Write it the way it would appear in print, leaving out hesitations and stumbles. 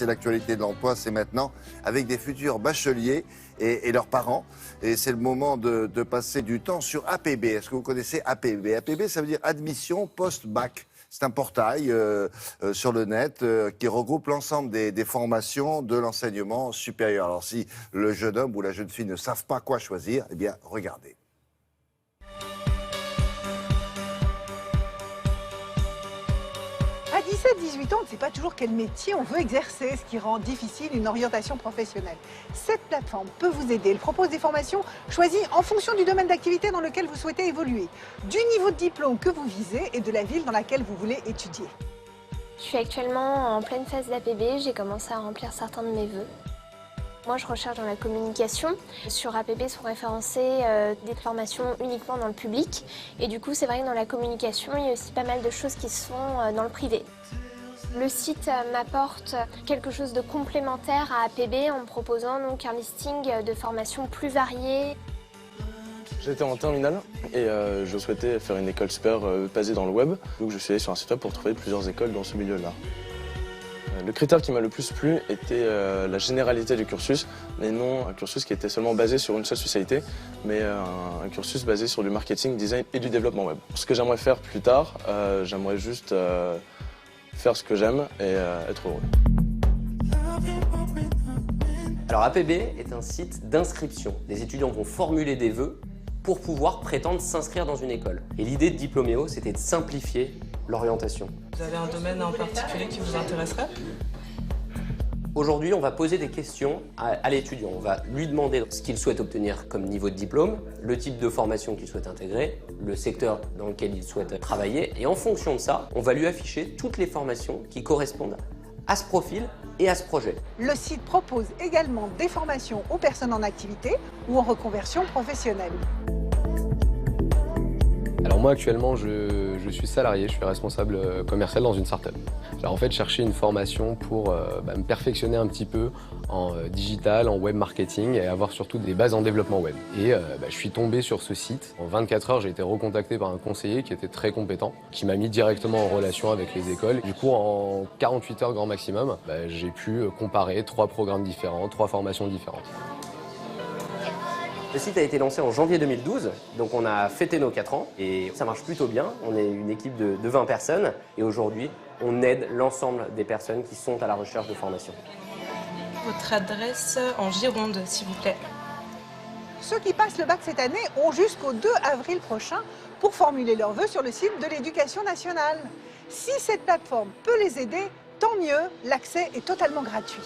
C'est l'actualité de l'emploi, c'est maintenant avec des futurs bacheliers et leurs parents. Et c'est le moment de passer du temps sur APB. Est-ce que vous connaissez APB? APB, ça veut dire Admission Post-Bac. C'est un portail sur le net qui regroupe l'ensemble des formations de l'enseignement supérieur. Alors si le jeune homme ou la jeune fille ne savent pas quoi choisir, eh bien regardez. À 17-18 ans, on ne sait pas toujours quel métier on veut exercer, ce qui rend difficile une orientation professionnelle. Cette plateforme peut vous aider. Elle propose des formations choisies en fonction du domaine d'activité dans lequel vous souhaitez évoluer, du niveau de diplôme que vous visez et de la ville dans laquelle vous voulez étudier. Je suis actuellement en pleine phase d'APB, j'ai commencé à remplir certains de mes vœux. Moi, je recherche dans la communication. Sur APB sont référencées des formations uniquement dans le public. Et du coup, c'est vrai que dans la communication, il y a aussi pas mal de choses qui se font dans le privé. Le site m'apporte quelque chose de complémentaire à APB en me proposant donc un listing de formations plus variées. J'étais en terminale et je souhaitais faire une école supérieure basée dans le web. Donc je suis allé sur un site web pour trouver plusieurs écoles dans ce milieu-là. Le critère qui m'a le plus plu était la généralité du cursus, mais non un cursus qui était seulement basé sur une seule spécialité, mais un cursus basé sur du marketing, design et du développement web. Ce que j'aimerais faire plus tard, j'aimerais juste faire ce que j'aime et être heureux. Alors APB est un site d'inscription. Les étudiants vont formuler des vœux pour pouvoir prétendre s'inscrire dans une école. Et l'idée de Diploméo, c'était de simplifier l'orientation. Vous avez un domaine en particulier qui vous intéresserait? Aujourd'hui, on va poser des questions à l'étudiant. On va lui demander ce qu'il souhaite obtenir comme niveau de diplôme, le type de formation qu'il souhaite intégrer, le secteur dans lequel il souhaite travailler. Et en fonction de ça, on va lui afficher toutes les formations qui correspondent à ce profil et à ce projet. Le site propose également des formations aux personnes en activité ou en reconversion professionnelle. Alors moi actuellement je suis salarié, je suis responsable commercial dans une start-up. J'ai en fait cherché une formation pour me perfectionner un petit peu en digital, en web marketing et avoir surtout des bases en développement web. Et je suis tombé sur ce site. En 24 heures j'ai été recontacté par un conseiller qui était très compétent, qui m'a mis directement en relation avec les écoles. Du coup en 48 heures grand maximum, j'ai pu comparer 3 programmes différents, 3 formations différentes. Le site a été lancé en janvier 2012, donc on a fêté nos 4 ans et ça marche plutôt bien. On est une équipe de 20 personnes et aujourd'hui, on aide l'ensemble des personnes qui sont à la recherche de formation. Votre adresse en Gironde, s'il vous plaît. Ceux qui passent le bac cette année ont jusqu'au 2 avril prochain pour formuler leurs vœux sur le site de l'Éducation nationale. Si cette plateforme peut les aider, tant mieux, l'accès est totalement gratuit.